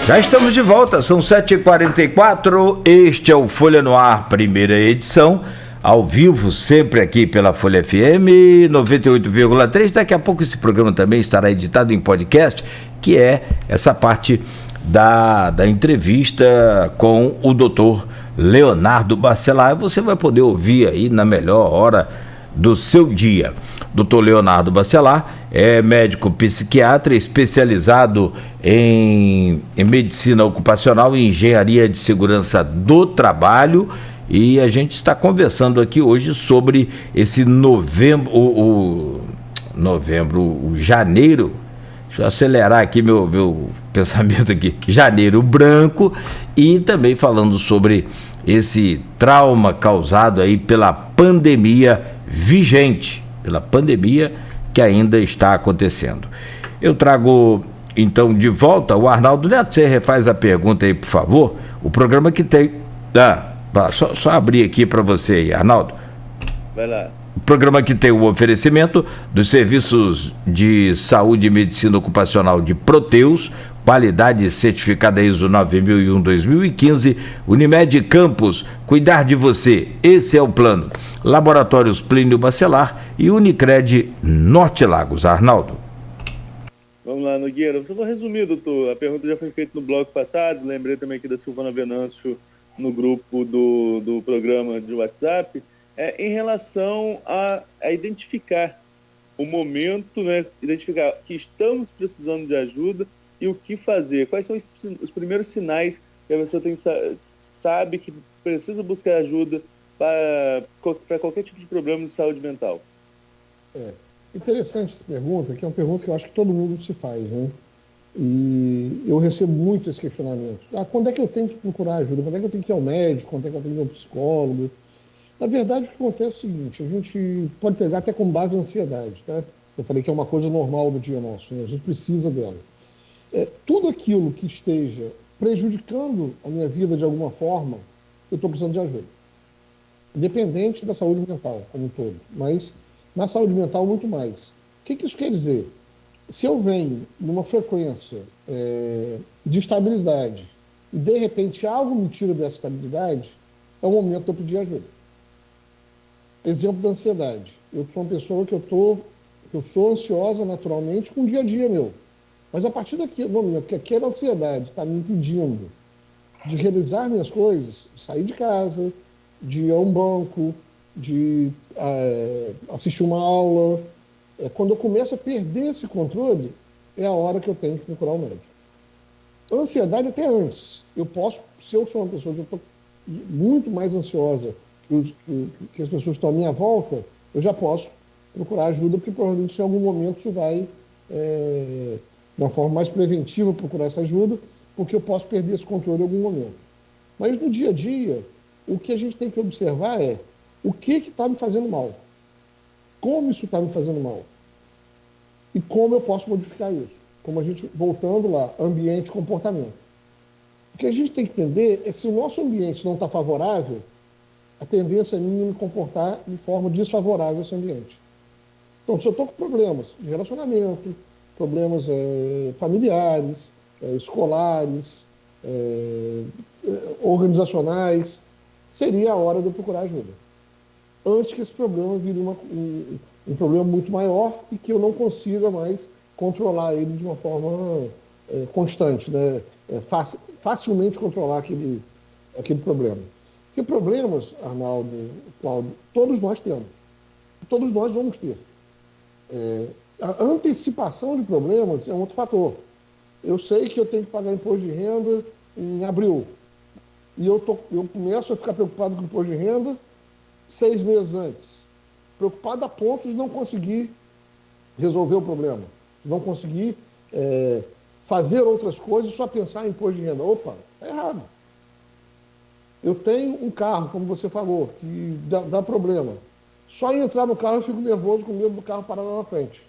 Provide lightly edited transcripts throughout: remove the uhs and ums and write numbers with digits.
Já estamos de volta, são 7h44, este é o Folha no Ar, primeira edição, ao vivo, sempre aqui pela Folha FM 98,3. Daqui a pouco esse programa também estará editado em podcast, que é essa parte da entrevista com o doutor Leonardo Bacelar. Você vai poder ouvir aí na melhor hora do seu dia. Dr. Leonardo Bacelar é médico psiquiatra especializado em medicina ocupacional e engenharia de segurança do trabalho, e a gente está conversando aqui hoje sobre esse janeiro. Deixa eu acelerar aqui meu pensamento aqui. Janeiro branco, e também falando sobre esse trauma causado aí pela pandemia vigente, pela pandemia que ainda está acontecendo. Eu trago, então, de volta o Arnaldo Neto. Você refaz a pergunta aí, por favor. O programa que tem... só abrir aqui para você aí, Arnaldo. Vai lá. O programa que tem o oferecimento dos serviços de saúde e medicina ocupacional de Proteus, qualidade certificada ISO 9001-2015, Unimed Campus, cuidar de você, esse é o plano. Laboratórios Plínio Bacelar e Unicred Norte Lagos. Arnaldo. Vamos lá, Nogueira. Você vai resumir, doutor. A pergunta já foi feita no bloco passado. Lembrei também aqui da Silvana Venâncio no grupo do programa de WhatsApp. Em relação a identificar o momento, né? Identificar que estamos precisando de ajuda e o que fazer. Quais são os primeiros sinais que a pessoa sabe que precisa buscar ajuda para qualquer tipo de problema de saúde mental? Interessante essa pergunta, que é uma pergunta que eu acho que todo mundo se faz, né? E eu recebo muito esse questionamento. Quando é que eu tenho que procurar ajuda? Quando é que eu tenho que ir ao médico? Quando é que eu tenho que ir ao psicólogo? Na verdade, o que acontece é o seguinte: a gente pode pegar até com base a ansiedade, tá? Eu falei que é uma coisa normal do dia nosso, né? A gente precisa dela. Tudo aquilo que esteja prejudicando a minha vida de alguma forma, eu estou precisando de ajuda. Independente da saúde mental como um todo, mas na saúde mental muito mais. O que isso quer dizer? Se eu venho numa frequência de estabilidade e de repente algo me tira dessa estabilidade, é o momento de eu pedir ajuda. Exemplo da ansiedade. Eu sou uma pessoa que eu sou ansiosa naturalmente com o dia a dia meu. Mas a partir daquele momento que aquela ansiedade está me impedindo de realizar minhas coisas, sair de casa, de ir a um banco, de assistir uma aula, quando eu começo a perder esse controle, é a hora que eu tenho que procurar o médico. A ansiedade até antes. Se eu sou uma pessoa que estou muito mais ansiosa que as pessoas que estão à minha volta, eu já posso procurar ajuda, porque provavelmente em algum momento isso vai, de uma forma mais preventiva, procurar essa ajuda, porque eu posso perder esse controle em algum momento. Mas no dia a dia, o que a gente tem que observar é o que está me fazendo mal, como isso está me fazendo mal e como eu posso modificar isso. Como a gente, voltando lá, ambiente e comportamento. O que a gente tem que entender é se o nosso ambiente não está favorável, a tendência é minha me comportar de forma desfavorável a esse ambiente. Então, se eu estou com problemas de relacionamento, problemas familiares, escolares, organizacionais, seria a hora de eu procurar ajuda. Antes que esse problema vire um problema muito maior e que eu não consiga mais controlar ele de uma forma constante, né? Facilmente controlar aquele problema. Porque problemas, Arnaldo, Cláudio, todos nós temos. Todos nós vamos ter. A antecipação de problemas é um outro fator. Eu sei que eu tenho que pagar imposto de renda em abril. E eu começo a ficar preocupado com o imposto de renda 6 meses antes. Preocupado a ponto de não conseguir resolver o problema. De não conseguir fazer outras coisas, só pensar em imposto de renda. Opa, está errado. Eu tenho um carro, como você falou, que dá problema. Só em entrar no carro eu fico nervoso com medo do carro parar lá na frente.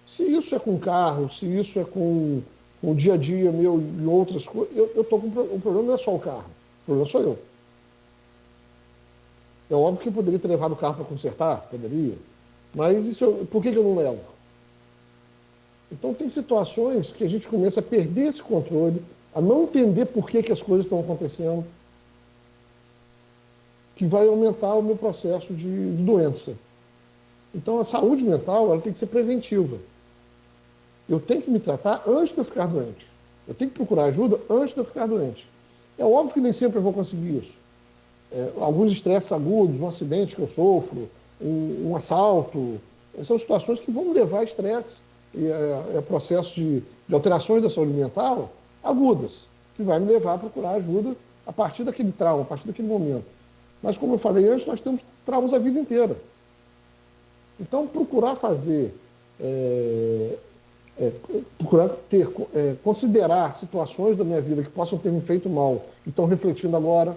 Se isso é com o carro, se isso é com o dia a dia meu e outras coisas, eu estou com o problema não é só o carro, o problema sou eu. É óbvio que eu poderia ter levado o carro para consertar, poderia, mas por que eu não levo? Então, tem situações que a gente começa a perder esse controle, a não entender por que as coisas estão acontecendo, que vai aumentar o meu processo de doença. Então, a saúde mental ela tem que ser preventiva. Eu tenho que me tratar antes de eu ficar doente. Eu tenho que procurar ajuda antes de eu ficar doente. É óbvio que nem sempre eu vou conseguir isso. Alguns estresses agudos, um acidente que eu sofro, um assalto, são situações que vão me levar a estresse e processo de alterações da saúde mental agudas, que vai me levar a procurar ajuda a partir daquele trauma, a partir daquele momento. Mas, como eu falei antes, nós temos traumas a vida inteira. Então, procurar fazer, considerar situações da minha vida que possam ter me feito mal e estão refletindo agora,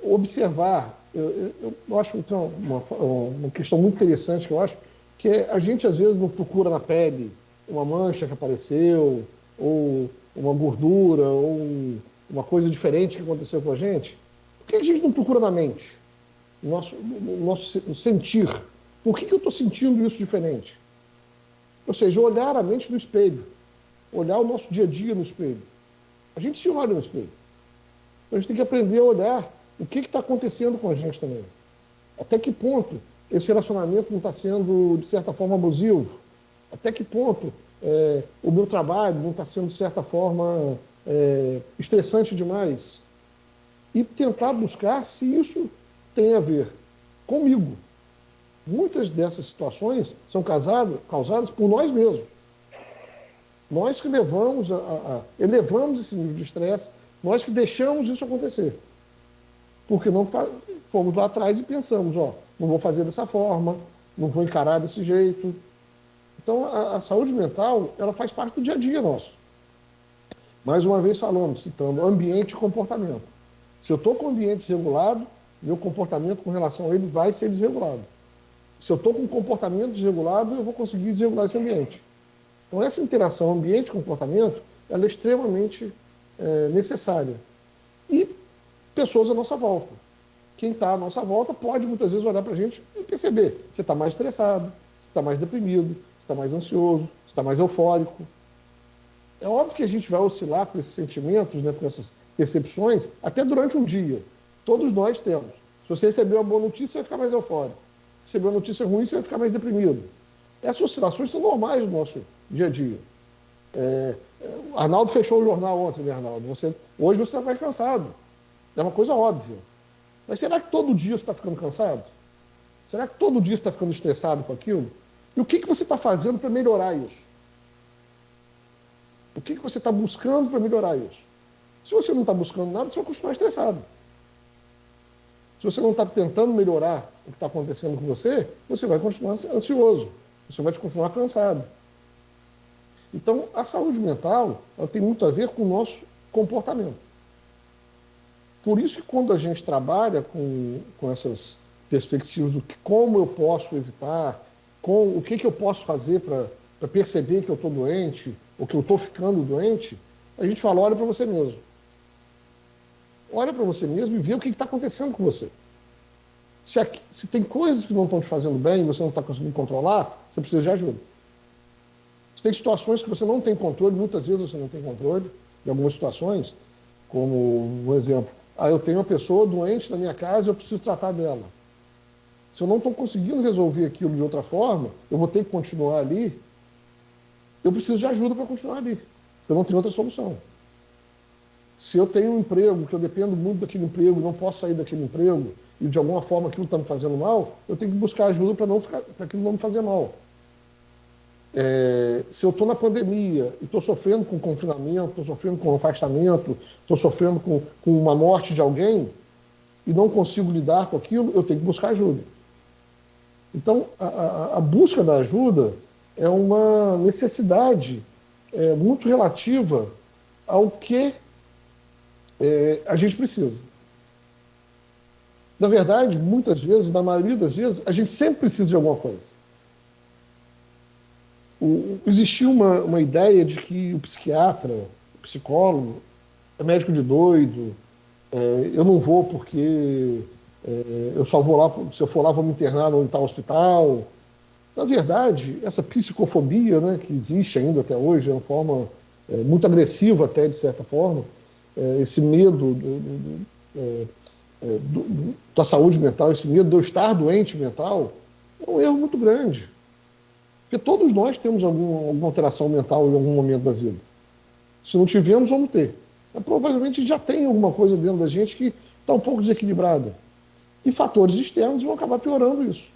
observar, eu acho que é uma questão muito interessante que eu acho, que a gente às vezes não procura na pele uma mancha que apareceu, ou uma gordura, ou uma coisa diferente que aconteceu com a gente. Por que a gente não procura na mente? Nosso sentir. Por que eu estou sentindo isso diferente? Ou seja, olhar a mente no espelho. Olhar o nosso dia a dia no espelho. A gente se olha no espelho. Então, a gente tem que aprender a olhar o que está acontecendo com a gente também. Até que ponto esse relacionamento não está sendo, de certa forma, abusivo? Até que ponto o meu trabalho não está sendo, de certa forma, estressante demais? E tentar buscar se isso tem a ver comigo. Muitas dessas situações são causadas por nós mesmos. Nós que elevamos esse nível de estresse, nós que deixamos isso acontecer. Porque não fomos lá atrás e pensamos, não vou fazer dessa forma, não vou encarar desse jeito. Então, a saúde mental, ela faz parte do dia a dia nosso. Mais uma vez falando, citando ambiente e comportamento. Se eu estou com o ambiente desregulado, meu comportamento com relação a ele vai ser desregulado. Se eu estou com um comportamento desregulado, eu vou conseguir desregular esse ambiente. Então, essa interação ambiente-comportamento, ela é extremamente necessária. E pessoas à nossa volta. Quem está à nossa volta pode, muitas vezes, olhar para a gente e perceber. Você está mais estressado, você está mais deprimido, você está mais ansioso, você está mais eufórico. É óbvio que a gente vai oscilar com esses sentimentos, com essas percepções, até durante um dia. Todos nós temos. Se você recebeu uma boa notícia, você vai ficar mais eufórico. Se receber uma notícia ruim, você vai ficar mais deprimido. Essas oscilações são normais no nosso dia a dia. Arnaldo fechou o jornal ontem, né, Arnaldo? Hoje você está mais cansado. É uma coisa óbvia. Mas será que todo dia você está ficando cansado? Será que todo dia você está ficando estressado com aquilo? E o que você está fazendo para melhorar isso? O que você está buscando para melhorar isso? Se você não está buscando nada, você vai continuar estressado. Se você não está tentando melhorar o que está acontecendo com você, você vai continuar ansioso. Você vai continuar cansado. Então, a saúde mental ela tem muito a ver com o nosso comportamento. Por isso que quando a gente trabalha com essas perspectivas do como eu posso evitar, o que eu posso fazer para perceber que eu estou doente, ou que eu estou ficando doente, a gente fala, olha para você mesmo. Olha para você mesmo e vê o que está acontecendo com você. Se tem coisas que não estão te fazendo bem e você não está conseguindo controlar, você precisa de ajuda. Se tem situações que você não tem controle, muitas vezes você não tem controle, em algumas situações, como um exemplo, eu tenho uma pessoa doente na minha casa e eu preciso tratar dela. Se eu não estou conseguindo resolver aquilo de outra forma, eu vou ter que continuar ali, eu preciso de ajuda para continuar ali. Eu não tenho outra solução. Se eu tenho um emprego, que eu dependo muito daquele emprego, não posso sair daquele emprego, e de alguma forma aquilo está me fazendo mal, eu tenho que buscar ajuda para aquilo não me fazer mal. Se eu estou na pandemia e estou sofrendo com confinamento, estou sofrendo com afastamento, estou sofrendo com uma morte de alguém e não consigo lidar com aquilo, eu tenho que buscar ajuda. Então, a busca da ajuda é uma necessidade muito relativa ao que a gente precisa. Na verdade, muitas vezes, na maioria das vezes, a gente sempre precisa de alguma coisa. Existia uma ideia de que o psiquiatra, o psicólogo, é médico de doido, eu não vou porque eu só vou lá, se eu for lá vou me internar no tal hospital. Na verdade, essa psicofobia, né, que existe ainda até hoje, é uma forma muito agressiva até, de certa forma, esse medo da saúde mental, esse medo de eu estar doente mental, é um erro muito grande. Porque todos nós temos alguma alteração mental em algum momento da vida. Se não tivemos, vamos ter. Mas provavelmente já tem alguma coisa dentro da gente que está um pouco desequilibrada. E fatores externos vão acabar piorando isso.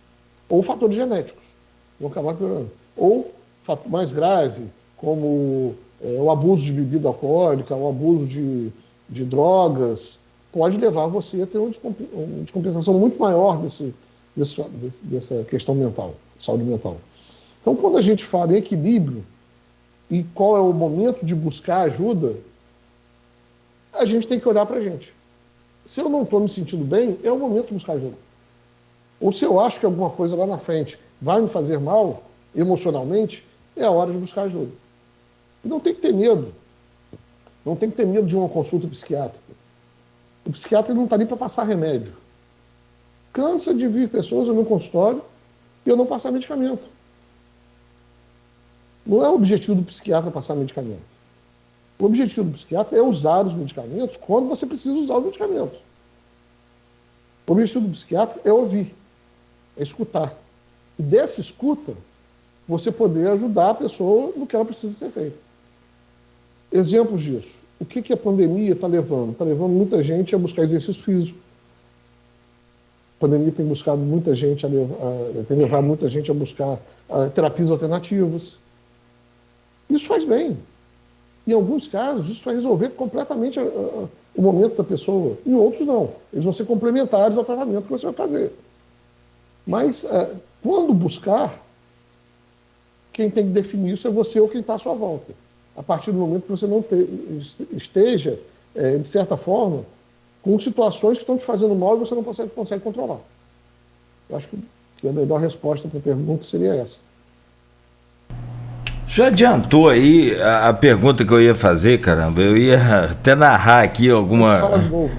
Ou fatores genéticos vão acabar piorando. Ou, fato mais grave, como o abuso de bebida alcoólica, o abuso de drogas, pode levar você a ter uma descompensação muito maior dessa questão mental, saúde mental. Então, quando a gente fala em equilíbrio e qual é o momento de buscar ajuda, a gente tem que olhar para a gente. Se eu não estou me sentindo bem, é o momento de buscar ajuda. Ou se eu acho que alguma coisa lá na frente vai me fazer mal, emocionalmente, é a hora de buscar ajuda. E não tem que ter medo. Não tem que ter medo de uma consulta psiquiátrica. O psiquiatra não está ali para passar remédio. Cansa de vir pessoas no meu consultório e eu não passar medicamento. Não é o objetivo do psiquiatra passar medicamento. O objetivo do psiquiatra é usar os medicamentos quando você precisa usar os medicamentos. O objetivo do psiquiatra é ouvir, é escutar. E dessa escuta, você poder ajudar a pessoa no que ela precisa ser feita. Exemplos disso. O que a pandemia está levando? Está levando muita gente a buscar exercício físico. A pandemia tem buscado muita gente, tem levado muita gente a buscar terapias alternativas. Isso faz bem. Em alguns casos, isso vai resolver completamente o momento da pessoa. Em outros, não. Eles vão ser complementares ao tratamento que você vai fazer. Mas, quando buscar, quem tem que definir isso é você ou quem está à sua volta. A partir do momento que você não esteja, de certa forma, com situações que estão te fazendo mal e você não consegue controlar. Eu acho que a melhor resposta para a pergunta seria essa. Já adiantou aí a pergunta que eu ia fazer, caramba. Eu ia até narrar aqui alguma... Fala de novo.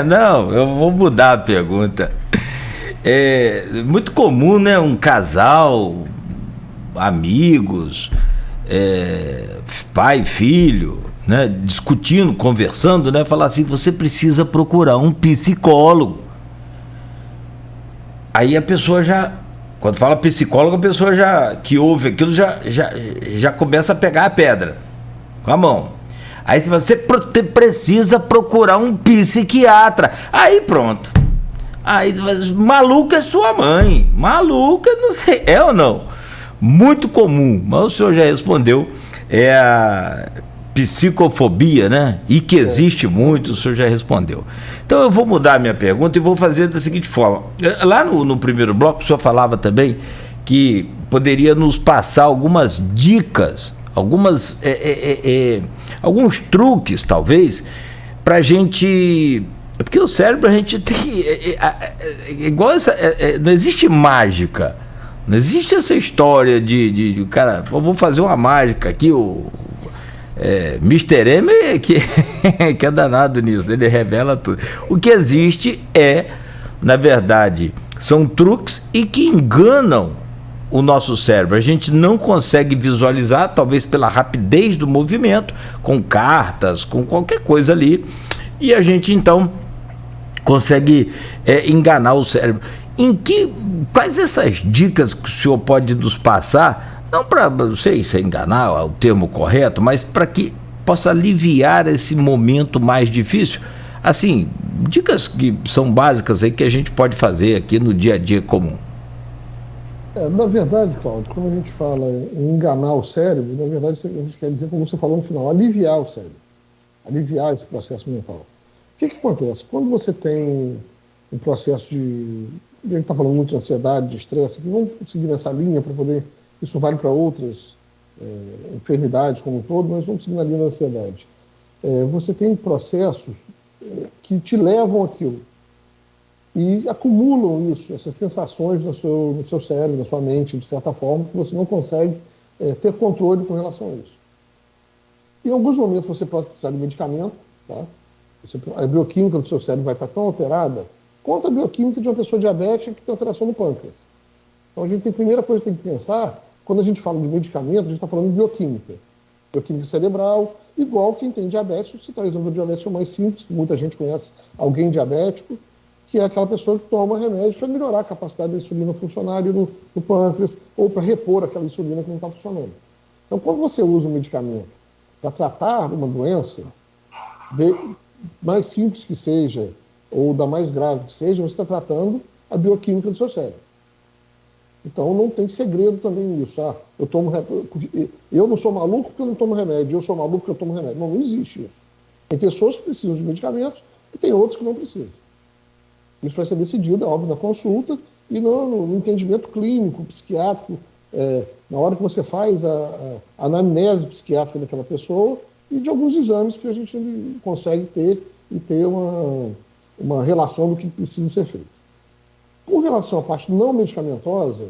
Não, eu vou mudar a pergunta. É muito comum, né? Um casal, amigos, pai, filho, né? Discutindo, conversando, né? Falar assim, você precisa procurar um psicólogo. Aí a pessoa já... Quando fala psicólogo, a pessoa que ouve aquilo já começa a pegar a pedra com a mão. Aí se você precisa procurar um psiquiatra, aí pronto. Aí maluca é sua mãe, maluca, não sei, é ou não? Muito comum, mas o senhor já respondeu, é a psicofobia, né? E que existe muito, o senhor já respondeu. Então eu vou mudar a minha pergunta e vou fazer da seguinte forma. Lá no primeiro bloco o senhor falava também que poderia nos passar algumas dicas, alguns truques talvez, para a gente... Porque o cérebro a gente tem... igual essa... não existe mágica. Não existe essa história de cara, vou fazer uma mágica aqui, Mr. M que é danado nisso, ele revela tudo. O que existe na verdade, são truques e que enganam o nosso cérebro. A gente não consegue visualizar, talvez pela rapidez do movimento, com cartas, com qualquer coisa ali, e a gente então consegue enganar o cérebro. Quais essas dicas que o senhor pode nos passar? Não para, não sei se enganar é o termo correto, mas para que possa aliviar esse momento mais difícil. Assim, dicas que são básicas aí que a gente pode fazer aqui no dia a dia comum. Na verdade, Cláudio, quando a gente fala em enganar o cérebro, na verdade a gente quer dizer, como você falou no final, aliviar o cérebro. Aliviar esse processo mental. O que acontece? Quando você tem um processo a gente está falando muito de ansiedade, de estresse, que vamos seguir nessa linha para poder... Isso vale para outras enfermidades como um todo, mas vamos seguir na linha da ansiedade. Você tem processos que te levam àquilo e acumulam isso, essas sensações no seu cérebro, na sua mente, de certa forma, que você não consegue ter controle com relação a isso. Em alguns momentos você pode precisar de medicamento, tá? A bioquímica do seu cérebro vai estar tão alterada quanto a bioquímica de uma pessoa diabética que tem alteração no pâncreas. Então, a primeira coisa que tem que pensar, quando a gente fala de medicamento, a gente está falando de bioquímica. Bioquímica cerebral, igual quem tem diabetes, se está exemplo diabético mais simples, muita gente conhece alguém diabético, que é aquela pessoa que toma remédio para melhorar a capacidade da insulina funcionar ali no pâncreas, ou para repor aquela insulina que não está funcionando. Então, quando você usa um medicamento para tratar uma doença, mais simples que seja, ou da mais grave que seja, você está tratando a bioquímica do seu cérebro. Então, não tem segredo também nisso. Eu não sou maluco porque eu não tomo remédio, eu sou maluco porque eu tomo remédio. Não existe isso. Tem pessoas que precisam de medicamentos e tem outros que não precisam. Isso vai ser decidido, é óbvio, na consulta e no entendimento clínico, psiquiátrico, na hora que você faz a anamnese psiquiátrica daquela pessoa e de alguns exames que a gente consegue ter uma relação do que precisa ser feito. Com relação à parte não medicamentosa,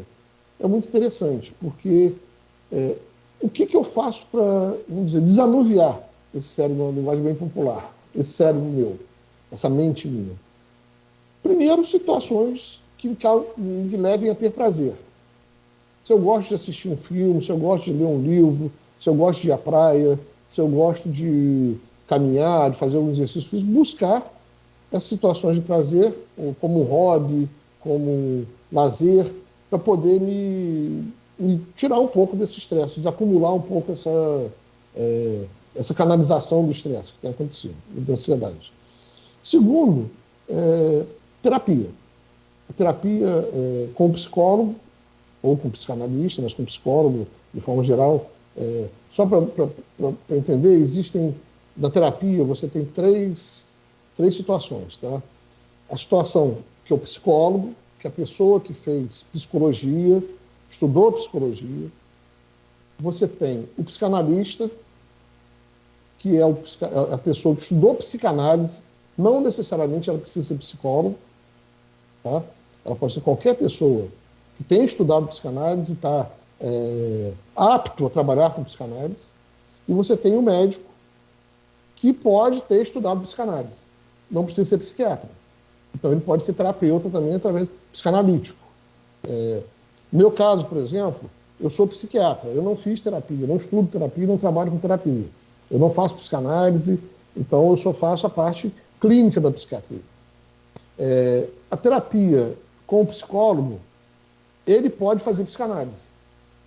é muito interessante, porque o que eu faço para, vamos dizer, desanuviar esse cérebro, uma linguagem bem popular, esse cérebro meu, essa mente minha? Primeiro, situações que me levem a ter prazer. Se eu gosto de assistir um filme, se eu gosto de ler um livro, se eu gosto de ir à praia, se eu gosto de caminhar, de fazer algum exercício físico, buscar essas situações de prazer como um hobby, como um lazer, para poder me tirar um pouco desse estresse, desacumular um pouco essa canalização do estresse que tem acontecido, da ansiedade. Segundo, terapia. A terapia com psicólogo, ou com psicanalista, mas com psicólogo, de forma geral. Só para entender, na terapia você tem três situações. Tá? A situação que é o psicólogo, que é a pessoa que fez psicologia, estudou psicologia. Você tem o psicanalista, que é a pessoa que estudou psicanálise, não necessariamente ela precisa ser psicólogo, tá? Ela pode ser qualquer pessoa que tenha estudado psicanálise e está apto a trabalhar com psicanálise. E você tem o médico, que pode ter estudado psicanálise, não precisa ser psiquiatra. Então ele pode ser terapeuta também através psicanalítico. No meu caso, por exemplo, eu sou psiquiatra, eu não fiz terapia, não estudo terapia, não trabalho com terapia. Eu não faço psicanálise, então eu só faço a parte clínica da psiquiatria. A terapia com o psicólogo, ele pode fazer psicanálise.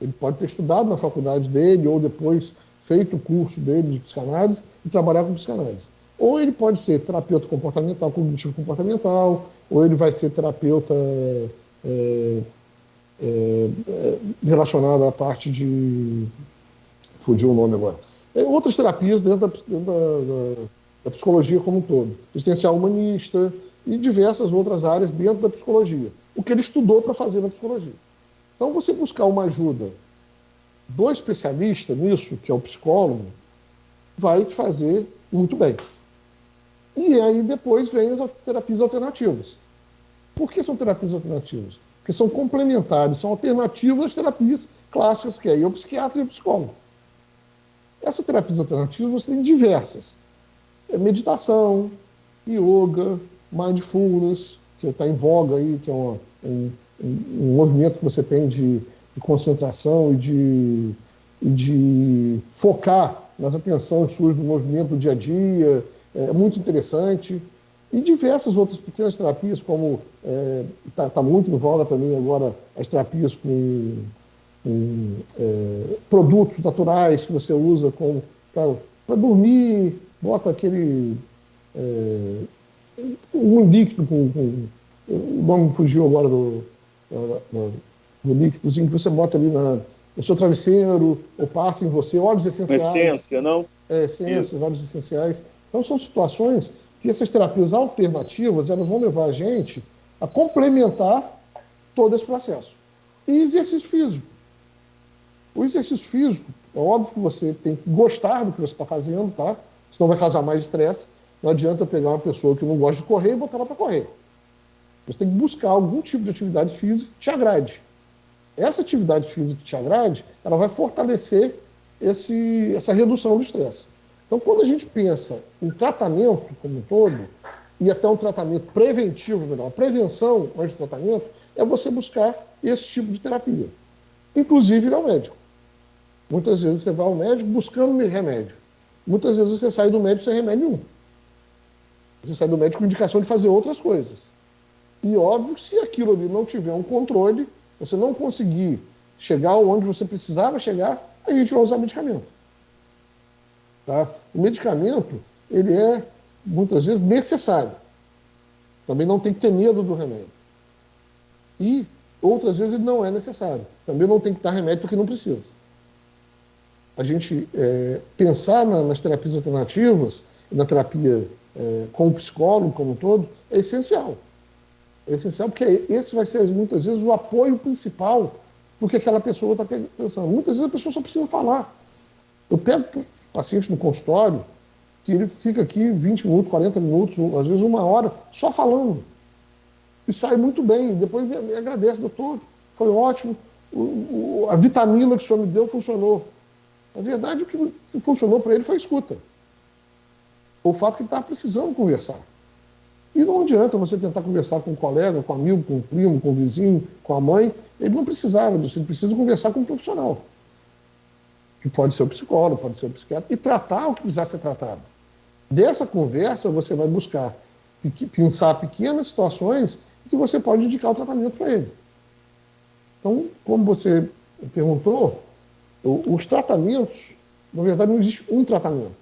Ele pode ter estudado na faculdade dele ou depois feito o curso dele de psicanálise e trabalhar com psicanálise. Ou ele pode ser terapeuta comportamental, cognitivo comportamental, ou ele vai ser terapeuta relacionado à parte de... Fugiu o nome agora. Outras terapias dentro da psicologia como um todo. Existencial humanista e diversas outras áreas dentro da psicologia. O que ele estudou para fazer na psicologia. Então, você buscar uma ajuda do especialista nisso, que é o psicólogo, vai te fazer muito bem. E aí depois vem as terapias alternativas. Por que são terapias alternativas? Porque são complementares, são alternativas às terapias clássicas, que é o psiquiatra e o psicólogo. Essas terapias alternativas você tem diversas. Meditação, yoga, mindfulness, que está em voga aí, que é um movimento que você tem de concentração e de focar nas atenções suas do movimento do dia a dia. É muito interessante. E diversas outras pequenas terapias, como está muito em voga também agora as terapias com produtos naturais que você usa para dormir, bota aquele um líquido o nome fugiu agora do líquidozinho que você bota ali no seu travesseiro, ou passa em você, óleos essenciais. Essência, não? Essências, óleos essenciais. Então são situações que essas terapias alternativas elas vão levar a gente a complementar todo esse processo. E exercício físico. O exercício físico, é óbvio que você tem que gostar do que você está fazendo, tá? Senão vai causar mais estresse. Não adianta eu pegar uma pessoa que não gosta de correr e botar ela para correr. Você tem que buscar algum tipo de atividade física que te agrade. Essa atividade física que te agrade, ela vai fortalecer essa redução do estresse. Então, quando a gente pensa em tratamento como um todo, e até um tratamento preventivo, melhor, a prevenção antes do tratamento, é você buscar esse tipo de terapia. Inclusive ir ao médico. Muitas vezes você vai ao médico buscando remédio. Muitas vezes você sai do médico sem remédio nenhum. Você sai do médico com indicação de fazer outras coisas. E óbvio que se aquilo ali não tiver um controle, você não conseguir chegar onde você precisava chegar, a gente vai usar medicamento. Tá? O medicamento, ele é, muitas vezes, necessário. Também não tem que ter medo do remédio. E, outras vezes, ele não é necessário. Também não tem que dar remédio porque não precisa. A gente pensar nas terapias alternativas, na terapia com o psicólogo como um todo, é essencial. É essencial porque esse vai ser, muitas vezes, o apoio principal porque aquela pessoa está pensando. Muitas vezes a pessoa só precisa falar. Eu pego paciente no consultório que ele fica aqui 20 minutos, 40 minutos, às vezes 1 hora, só falando. E sai muito bem. Depois me agradece, doutor, foi ótimo, a vitamina que o senhor me deu funcionou. Na verdade, o que funcionou para ele foi a escuta. O fato que ele estava precisando conversar. E não adianta você tentar conversar com um colega, com um amigo, com um primo, com um vizinho, com a mãe. Ele não precisava disso, ele precisa conversar com um profissional. Que pode ser o psicólogo, pode ser o psiquiatra, e tratar o que precisar ser tratado. Dessa conversa, você vai buscar pensar pequenas situações que você pode indicar o tratamento para ele. Então, como você perguntou, os tratamentos, na verdade, não existe um tratamento.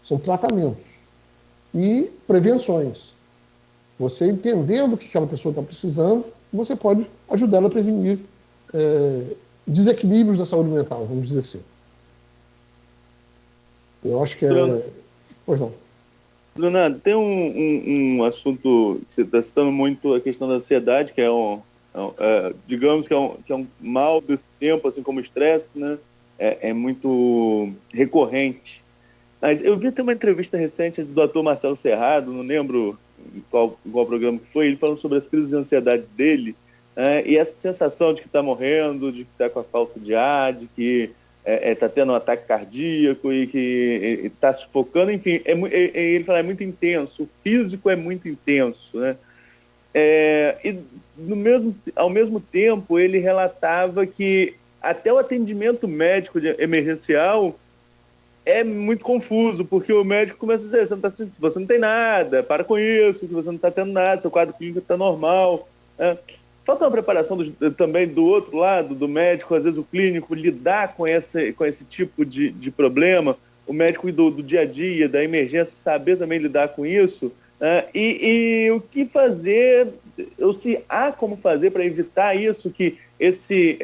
São tratamentos e prevenções. Você entendendo o que aquela pessoa está precisando, você pode ajudar ela a prevenir desequilíbrios da saúde mental, vamos dizer assim. Eu acho que Pois não. Leonardo, tem um assunto, você está citando muito a questão da ansiedade, que digamos que é um mal desse tempo, assim como o estresse, né? É muito recorrente. Mas eu vi até uma entrevista recente do ator Marcelo Serrado, não lembro qual programa que foi, ele falando sobre as crises de ansiedade dele, e essa sensação de que está morrendo, de que está com a falta de ar, de que está tendo um ataque cardíaco e que está sufocando, enfim, ele fala, é muito intenso, o físico é muito intenso, né? E ao mesmo tempo ele relatava que até o atendimento médico emergencial é muito confuso, porque o médico começa a dizer, você não tem nada, para com isso, que você não está tendo nada, seu quadro clínico está normal. Falta uma preparação também do outro lado, do médico, às vezes o clínico, lidar com esse tipo de problema, o médico do dia a dia, da emergência, saber também lidar com isso, e o que fazer, ou se há como fazer para evitar isso, que esse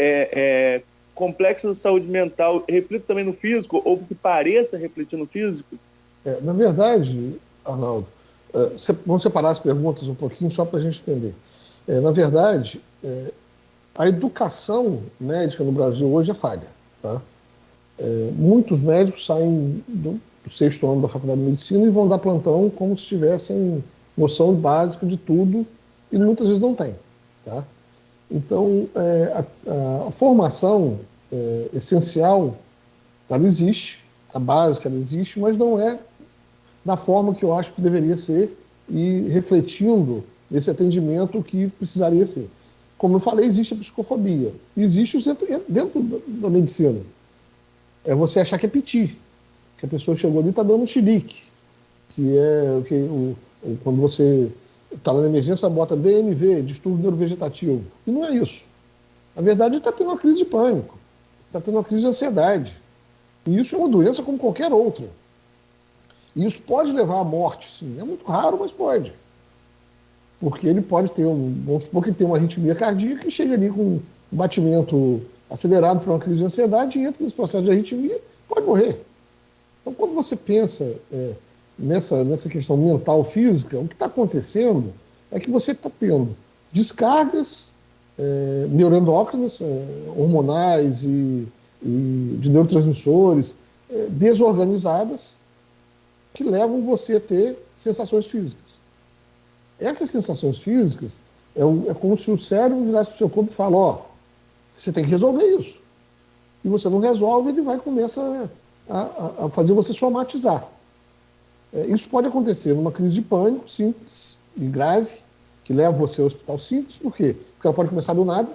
complexo da saúde mental reflita também no físico, ou que pareça refletir no físico? Na verdade, Arnaldo, vamos separar as perguntas um pouquinho só para a gente entender. Na verdade, a educação médica no Brasil hoje é falha. Tá? Muitos médicos saem do 6º ano da faculdade de medicina e vão dar plantão como se tivessem noção básica de tudo, e muitas vezes não tem. Tá? Então, a formação essencial, ela existe, a básica ela existe, mas não é da forma que eu acho que deveria ser e refletindo esse atendimento que precisaria ser. Como eu falei, existe a psicofobia. Existe dentro da medicina. É você achar que é piti, que a pessoa chegou ali e está dando um chilique, que quando você está lá na emergência, bota DNV, distúrbio neurovegetativo. E não é isso. Na verdade, ele está tendo uma crise de pânico, está tendo uma crise de ansiedade. E isso é uma doença como qualquer outra. E isso pode levar à morte, sim. É muito raro, mas pode. Porque ele pode ter, vamos supor que tem uma arritmia cardíaca e chega ali com um batimento acelerado por uma crise de ansiedade e entra nesse processo de arritmia, pode morrer. Então, quando você pensa nessa questão mental física, o que está acontecendo é que você está tendo descargas neuroendócrinas, hormonais e de neurotransmissores desorganizadas que levam você a ter sensações físicas. Essas sensações físicas é como se o cérebro virasse para o seu corpo e fala, você tem que resolver isso. E você não resolve, ele vai começar a fazer você somatizar. Isso pode acontecer numa crise de pânico simples e grave, que leva você ao hospital simples. Por quê? Porque ela pode começar do nada,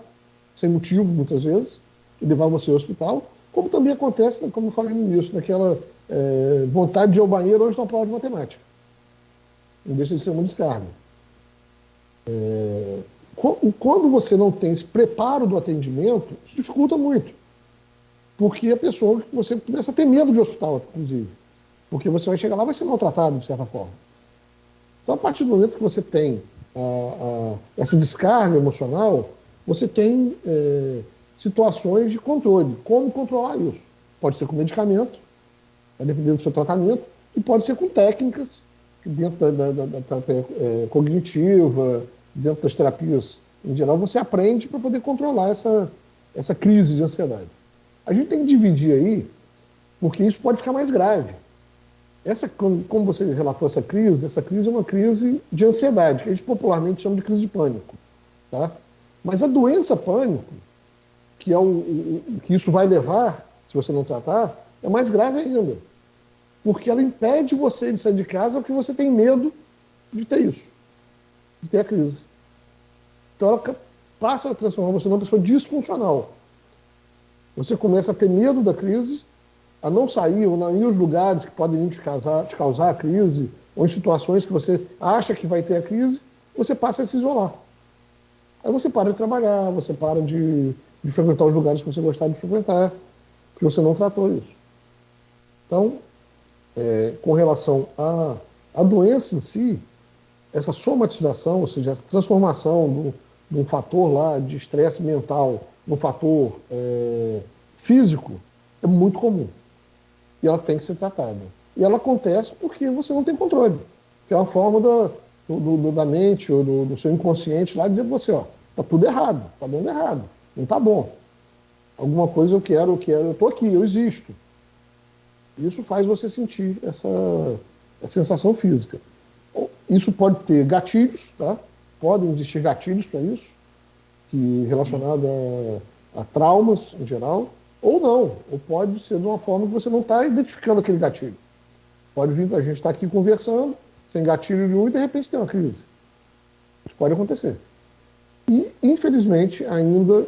sem motivo, muitas vezes, e levar você ao hospital, como também acontece, como eu falei no início, daquela vontade de ir ao banheiro hoje na prova de matemática. Não deixa de ser uma descarga. Quando você não tem esse preparo do atendimento, isso dificulta muito. Porque a pessoa, você começa a ter medo de hospital, inclusive. Porque você vai chegar lá e vai ser maltratado, de certa forma. Então, a partir do momento que você tem essa descarga emocional, você tem situações de controle. Como controlar isso? Pode ser com medicamento, vai depender do seu tratamento, e pode ser com técnicas, dentro da terapia cognitiva, dentro das terapias em geral, você aprende para poder controlar essa crise de ansiedade. A gente tem que dividir aí, porque isso pode ficar mais grave. Como você relatou essa crise é uma crise de ansiedade, que a gente popularmente chama de crise de pânico. Tá? Mas a doença pânico, que que isso vai levar, se você não tratar, é mais grave ainda. Porque ela impede você de sair de casa porque você tem medo de ter isso, de ter a crise. Então ela passa a transformar você numa pessoa disfuncional. Você começa a ter medo da crise, a não sair ou não ir aos lugares que podem te causar a crise, ou em situações que você acha que vai ter a crise, você passa a se isolar. Aí você para de trabalhar, você para de frequentar os lugares que você gostava de frequentar, porque você não tratou isso. Então, com relação à doença em si, essa somatização, ou seja, essa transformação de um fator lá de estresse mental num fator físico, é muito comum. E ela tem que ser tratada. E ela acontece porque você não tem controle. Que é uma forma da mente ou do seu inconsciente lá dizer para você, tá tudo errado, tá dando errado, não tá bom. Alguma coisa eu quero, eu tô aqui, eu existo. Isso faz você sentir essa sensação física. Isso pode ter gatilhos, tá? Podem existir gatilhos para isso, relacionados a traumas em geral, ou não, ou pode ser de uma forma que você não está identificando aquele gatilho. Pode vir para a gente estar aqui conversando, sem gatilho nenhum, e de repente tem uma crise. Isso pode acontecer. E, infelizmente, ainda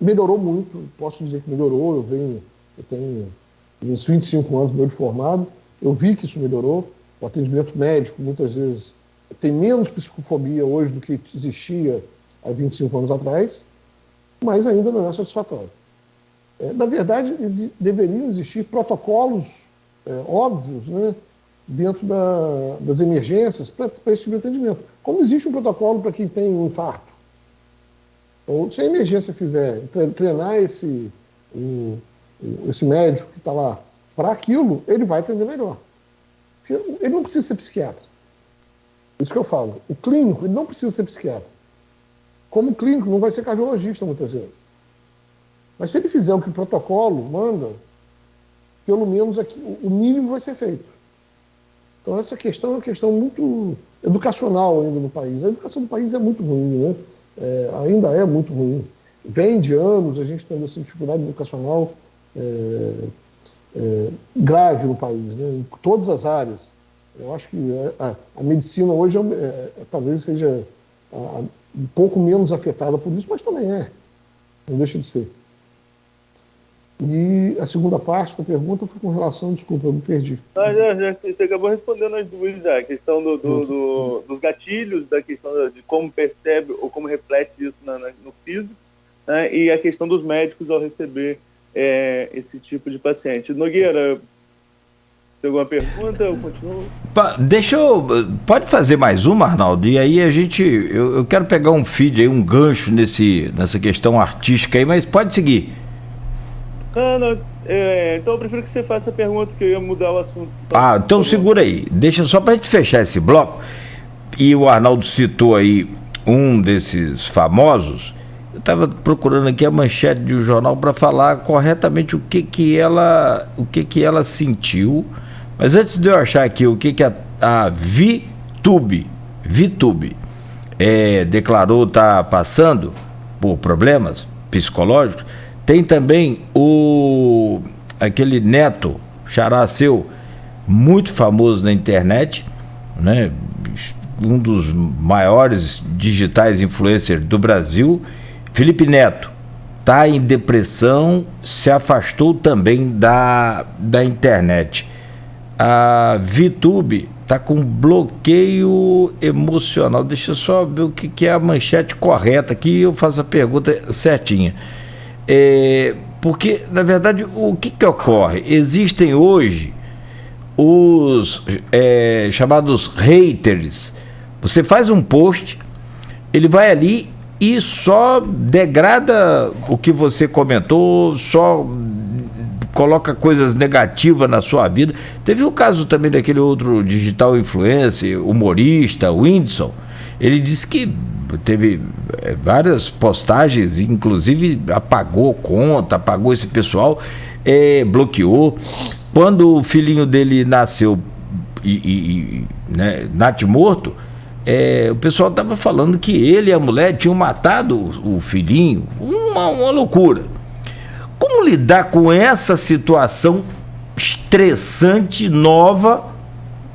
melhorou muito, posso dizer que melhorou, eu tenho uns 25 anos de formado, eu vi que isso melhorou, o atendimento médico muitas vezes tem menos psicofobia hoje do que existia há 25 anos atrás, mas ainda não é satisfatório. Na verdade, deveriam existir protocolos óbvios, né, dentro das emergências para esse tipo de atendimento. Como existe um protocolo para quem tem um infarto? Ou se a emergência fizer treinar esse médico que está lá para aquilo, ele vai atender melhor. Porque ele não precisa ser psiquiatra. Isso que eu falo. O clínico, ele não precisa ser psiquiatra. Como clínico, não vai ser cardiologista muitas vezes. Mas se ele fizer o que o protocolo manda, pelo menos aqui, o mínimo vai ser feito. Então essa questão é uma questão muito educacional ainda no país. A educação do país é muito ruim, né? Ainda é muito ruim. Vem de anos a gente tendo essa dificuldade educacional grave no país, né? Em todas as áreas. Eu acho que a medicina hoje talvez seja um pouco menos afetada por isso, mas também não deixa de ser. E a segunda parte da pergunta foi com relação, desculpa, eu me perdi. Você acabou respondendo as duas já, a questão dos gatilhos, da questão de como percebe ou como reflete isso no físico, né, e a questão dos médicos ao receber esse tipo de paciente. Nogueira, tem alguma pergunta? Eu continuo? Pode fazer mais uma, Arnaldo, e aí eu quero pegar um feed aí, um gancho nessa questão artística aí, mas pode seguir. Não, então eu prefiro que você faça a pergunta, que eu ia mudar o assunto. Então segura aí, deixa só pra gente fechar esse bloco, e o Arnaldo citou aí um desses famosos. Eu estava procurando aqui a manchete de um jornal para falar corretamente o que ela sentiu, mas antes de eu achar aqui o que a VTube declarou estar passando por problemas psicológicos. Tem também aquele neto, xará seu, muito famoso na internet, né? um dos maiores digitais influencers do Brasil, Felipe Neto, está em depressão, se afastou também da internet. A VTube está com bloqueio emocional. Deixa eu só ver o que é a manchete correta aqui, eu faço a pergunta certinha. Porque, na verdade, o que ocorre? Existem hoje os chamados haters. Você faz um post, ele vai ali e só degrada o que você comentou, só coloca coisas negativas na sua vida. Teve o caso também daquele outro digital influencer, humorista, o Whindersson. Ele disse que teve várias postagens, inclusive apagou conta, apagou esse pessoal, bloqueou. Quando o filhinho dele nasceu né, natimorto, o pessoal estava falando que ele e a mulher tinham matado o filhinho. Uma loucura. Como lidar com essa situação estressante, nova,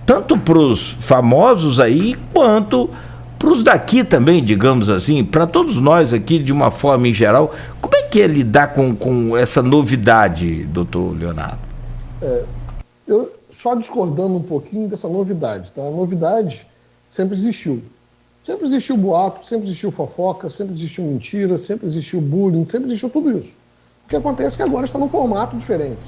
tanto para os famosos aí, quanto para os daqui também, digamos assim, para todos nós aqui, de uma forma em geral? Como é que é lidar com essa novidade, doutor Leonardo? Eu só discordando um pouquinho dessa novidade, tá? A novidade sempre existiu. Sempre existiu boato, sempre existiu fofoca, sempre existiu mentira, sempre existiu bullying, sempre existiu tudo isso. O que acontece é que agora está num formato diferente.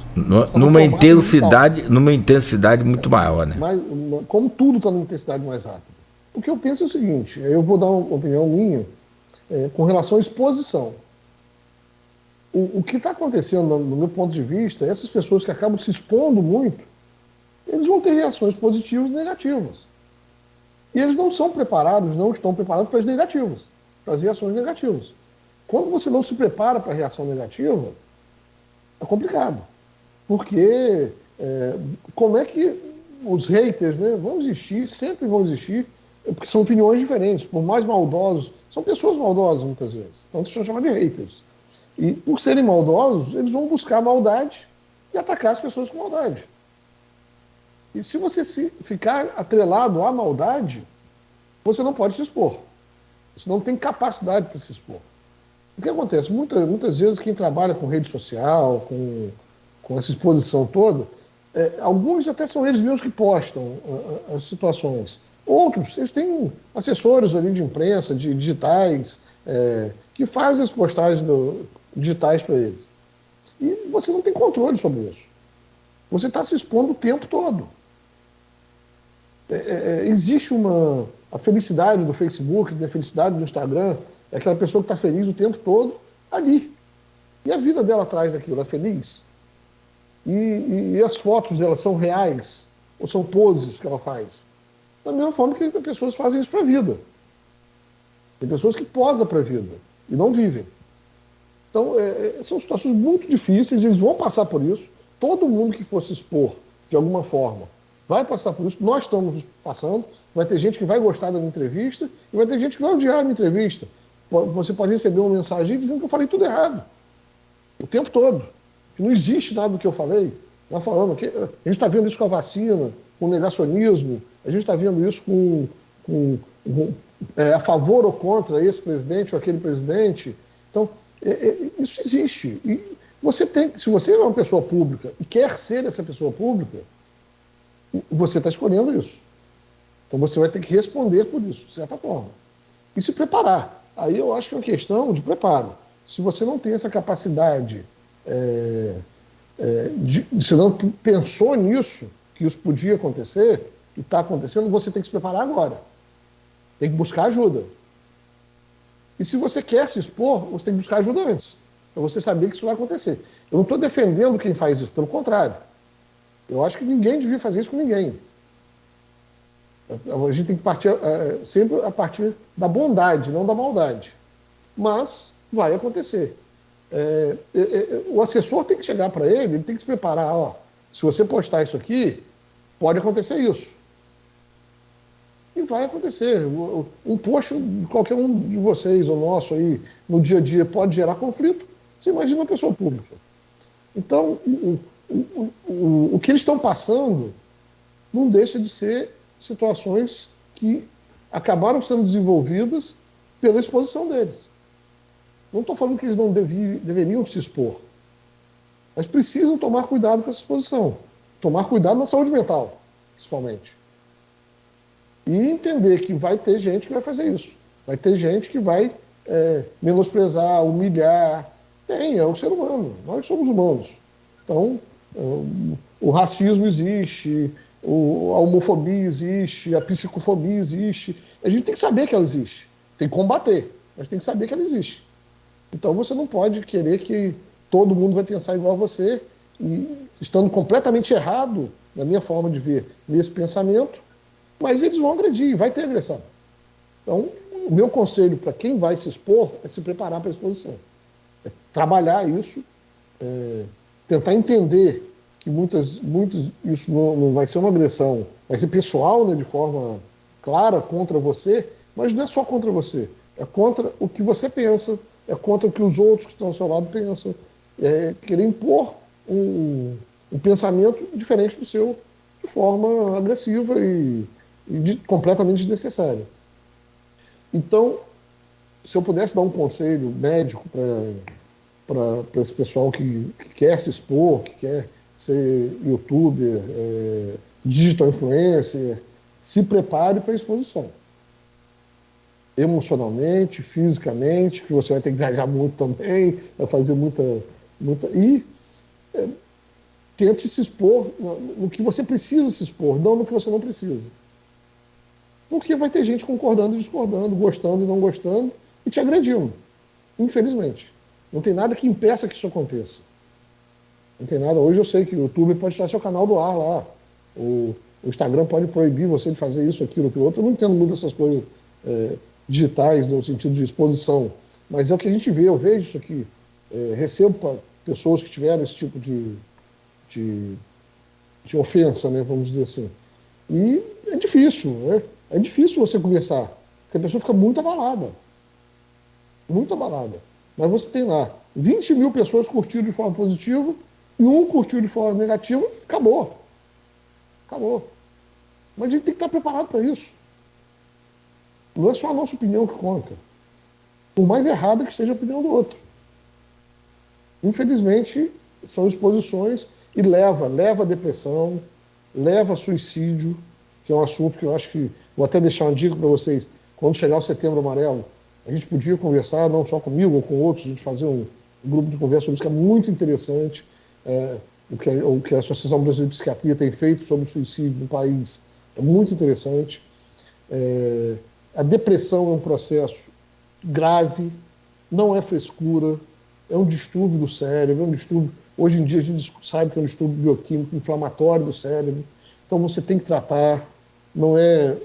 Numa intensidade muito maior, né? Mas, como tudo está numa intensidade mais rápida. O que eu penso é o seguinte, eu vou dar uma opinião minha com relação à exposição. O que está acontecendo, no meu ponto de vista, essas pessoas que acabam se expondo muito, eles vão ter reações positivas e negativas. E eles não estão preparados para as negativas, para as reações negativas. Quando você não se prepara para a reação negativa, é complicado. Porque como é que os haters, né, vão existir, sempre vão existir, porque são opiniões diferentes. Por mais maldosos, são pessoas maldosas muitas vezes. Então se chama de haters. E por serem maldosos, eles vão buscar maldade e atacar as pessoas com maldade. E se você ficar atrelado à maldade, você não pode se expor. Você não tem capacidade para se expor. O que acontece? Muitas vezes quem trabalha com rede social, com essa exposição toda, alguns até são eles mesmos que postam as situações. Outros, eles têm assessores ali de imprensa, de digitais, que fazem as postagens digitais para eles. E você não tem controle sobre isso. Você está se expondo o tempo todo. Existe a felicidade do Facebook, a felicidade do Instagram, é aquela pessoa que está feliz o tempo todo ali. E a vida dela atrás daquilo é feliz? E as fotos dela são reais? Ou são poses que ela faz? Da mesma forma que as pessoas fazem isso para a vida. Tem pessoas que posam para a vida e não vivem. Então, são situações muito difíceis, eles vão passar por isso. Todo mundo que for se expor de alguma forma vai passar por isso. Nós estamos passando. Vai ter gente que vai gostar da minha entrevista e vai ter gente que vai odiar a minha entrevista. Você pode receber uma mensagem dizendo que eu falei tudo errado. O tempo todo. Que não existe nada do que eu falei. Nós falamos que a gente está vendo isso com a vacina, com o negacionismo, a gente está vendo isso a favor ou contra esse presidente ou aquele presidente. Então, isso existe. E se você é uma pessoa pública e quer ser essa pessoa pública, você está escolhendo isso. Então você vai ter que responder por isso, de certa forma. E se preparar. Aí eu acho que é uma questão de preparo. Se você não tem essa capacidade, se não pensou nisso, que isso podia acontecer, e está acontecendo, você tem que se preparar agora. Tem que buscar ajuda. E se você quer se expor, você tem que buscar ajuda antes, para você saber que isso vai acontecer. Eu não estou defendendo quem faz isso, pelo contrário. Eu acho que ninguém devia fazer isso com ninguém. A gente tem que partir sempre a partir da bondade, não da maldade. Mas vai acontecer. O assessor tem que chegar para ele tem que se preparar. Se você postar isso aqui, pode acontecer isso. E vai acontecer. Um post de qualquer um de vocês, ou nosso aí, no dia a dia, pode gerar conflito. Você imagina uma pessoa pública. Então, o que eles estão passando não deixa de ser situações que acabaram sendo desenvolvidas pela exposição deles. Não estou falando que eles não deveriam se expor, mas precisam tomar cuidado com essa exposição. Tomar cuidado na saúde mental, principalmente. E entender que vai ter gente que vai fazer isso. Vai ter gente que vai menosprezar, humilhar. É o ser humano. Nós somos humanos. Então, o racismo existe, a homofobia existe, a psicofobia existe. A gente tem que saber que ela existe. Tem que combater, mas tem que saber que ela existe. Então você não pode querer que todo mundo vai pensar igual a você, e estando completamente errado, na minha forma de ver, nesse pensamento, mas eles vão agredir, vai ter agressão. Então, o meu conselho para quem vai se expor é se preparar para a exposição. É trabalhar isso, tentar entender que muitas isso não vai ser uma agressão, vai ser pessoal, né, de forma clara contra você, mas não é só contra você, é contra o que você pensa, é contra o que os outros que estão ao seu lado pensam, é querer impor um pensamento diferente do seu, de forma agressiva e completamente desnecessária. Então, se eu pudesse dar um conselho médico para esse pessoal que quer se expor, que quer ser youtuber, digital influencer, se prepare para a exposição. Emocionalmente, fisicamente, que você vai ter que viajar muito também, vai fazer muita e tente se expor no que você precisa se expor, não no que você não precisa. Porque vai ter gente concordando e discordando, gostando e não gostando, e te agredindo, infelizmente. Não tem nada que impeça que isso aconteça. Não tem nada. Hoje eu sei que o YouTube pode tirar seu canal do ar lá. O Instagram pode proibir você de fazer isso, aquilo, aquilo outro. Eu não entendo muito dessas coisas digitais, no sentido de exposição. Mas é o que a gente vê, eu vejo isso aqui. Recebo pessoas que tiveram esse tipo de ofensa, né, vamos dizer assim. E é difícil, né? É difícil você conversar, porque a pessoa fica muito abalada. Muito abalada. Mas você tem lá 20 mil pessoas curtindo de forma positiva e um curtiu de forma negativa, acabou. Acabou. Mas a gente tem que estar preparado para isso. Não é só a nossa opinião que conta. Por mais errada que seja a opinião do outro. Infelizmente, são exposições e leva a depressão, leva a suicídio, que é um assunto que eu acho que... Vou até deixar uma dica para vocês. Quando chegar o Setembro Amarelo, a gente podia conversar, não só comigo ou com outros, a gente fazer um grupo de conversa sobre isso, que é muito interessante. O que a Associação Brasileira de Psiquiatria tem feito sobre o suicídio no país é muito interessante. A depressão é um processo grave, não é frescura, é um distúrbio do cérebro, é um distúrbio... Hoje em dia a gente sabe que é um distúrbio bioquímico inflamatório do cérebro, então você tem que tratar, não é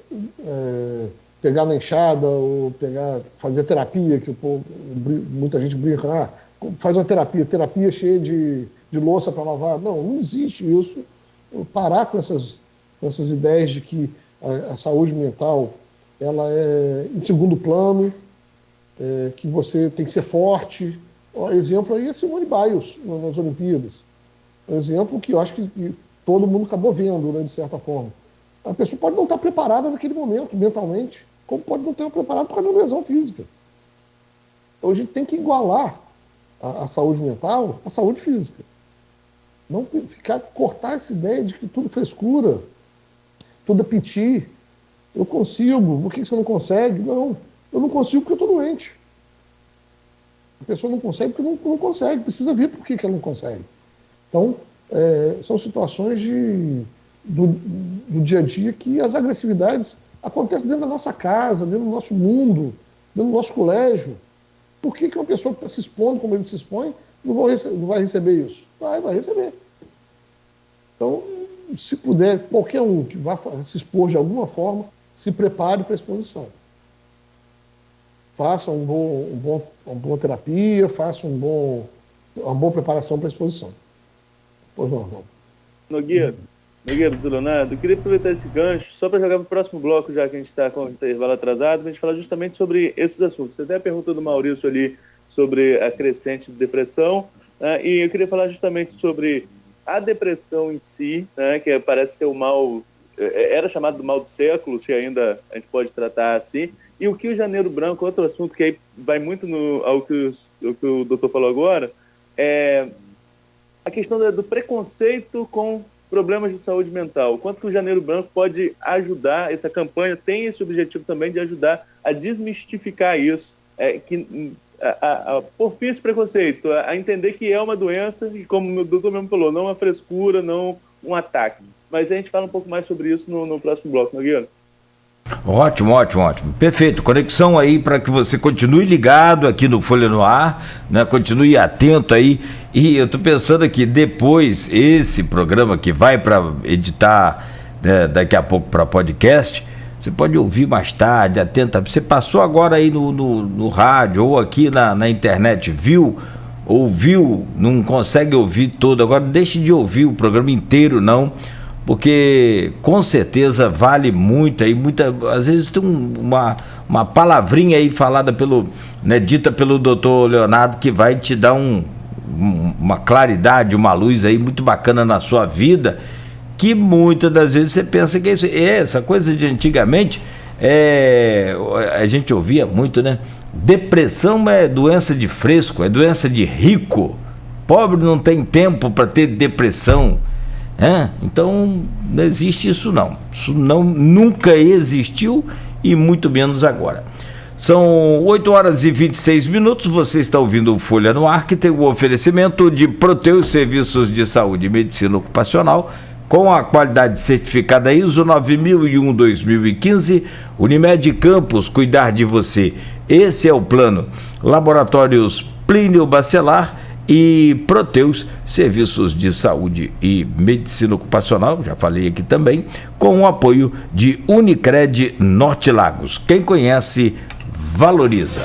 pegar na enxada ou fazer terapia, que muita gente brinca, faz uma terapia cheia de louça para lavar. Não existe isso. Parar com essas ideias de que a saúde mental ela é em segundo plano, que você tem que ser forte. Exemplo aí é Simone Biles nas Olimpíadas. Um exemplo que eu acho que todo mundo acabou vendo, né, de certa forma. A pessoa pode não estar preparada naquele momento, mentalmente, como pode não estar preparada por causa de uma lesão física. Então a gente tem que igualar a saúde mental à saúde física. Não cortar essa ideia de que tudo é frescura, tudo é piti. Eu consigo, por que você não consegue? Não, eu não consigo porque eu estou doente. A pessoa não consegue porque não consegue, precisa ver por que ela não consegue. Então, são situações do dia a dia que as agressividades acontecem dentro da nossa casa, dentro do nosso mundo, dentro do nosso colégio. Por que uma pessoa que está se expondo como ele se expõe não vai receber isso? Vai receber. Então, se puder, qualquer um que vá se expor de alguma forma, se prepare para a exposição. Faça uma boa terapia, faça uma boa preparação para a exposição. Pois não. Nogueira do Leonardo, eu queria aproveitar esse gancho só para jogar para o próximo bloco, já que a gente está com o intervalo atrasado, para a gente falar justamente sobre esses assuntos. Você até perguntou do Maurício ali sobre a crescente depressão, né, e eu queria falar justamente sobre a depressão em si, né, que parece ser o mal era chamado do mal do século, se ainda a gente pode tratar assim, e o que o Janeiro Branco, outro assunto que aí vai muito ao que o doutor falou agora, é a questão do preconceito com problemas de saúde mental. Quanto que o Janeiro Branco pode ajudar, essa campanha tem esse objetivo também de ajudar a desmistificar isso, por fim esse preconceito, a entender que é uma doença e, como o doutor mesmo falou, não uma frescura, não um ataque. Mas a gente fala um pouco mais sobre isso no próximo bloco, Nogueira. Ótimo. Perfeito. Conexão aí para que você continue ligado aqui no Folha no Ar, né? Continue atento aí. E eu estou pensando aqui, depois, esse programa que vai para editar, né, daqui a pouco para podcast, você pode ouvir mais tarde, atenta. Você passou agora aí no rádio ou aqui na internet, ouviu, não consegue ouvir todo. Agora deixe de ouvir o programa inteiro, não. Porque com certeza vale muito aí, às vezes tem uma palavrinha aí falada dita pelo doutor Leonardo, que vai te dar uma claridade, uma luz aí muito bacana na sua vida, que muitas das vezes você pensa que essa coisa de antigamente, a gente ouvia muito, né? Depressão é doença de fresco, é doença de rico, pobre não tem tempo para ter depressão. Então não existe isso não. Isso nunca existiu e muito menos agora. São 8h26. Você está ouvindo o Folha no Ar, que tem o oferecimento de Proteus Serviços de Saúde e Medicina Ocupacional com a qualidade certificada ISO 9001-2015. Unimed Campos, cuidar de você, esse é o plano. Laboratórios Plínio Bacelar e Proteus, Serviços de Saúde e Medicina Ocupacional, já falei aqui também, com o apoio de Unicred Norte Lagos. Quem conhece, valoriza.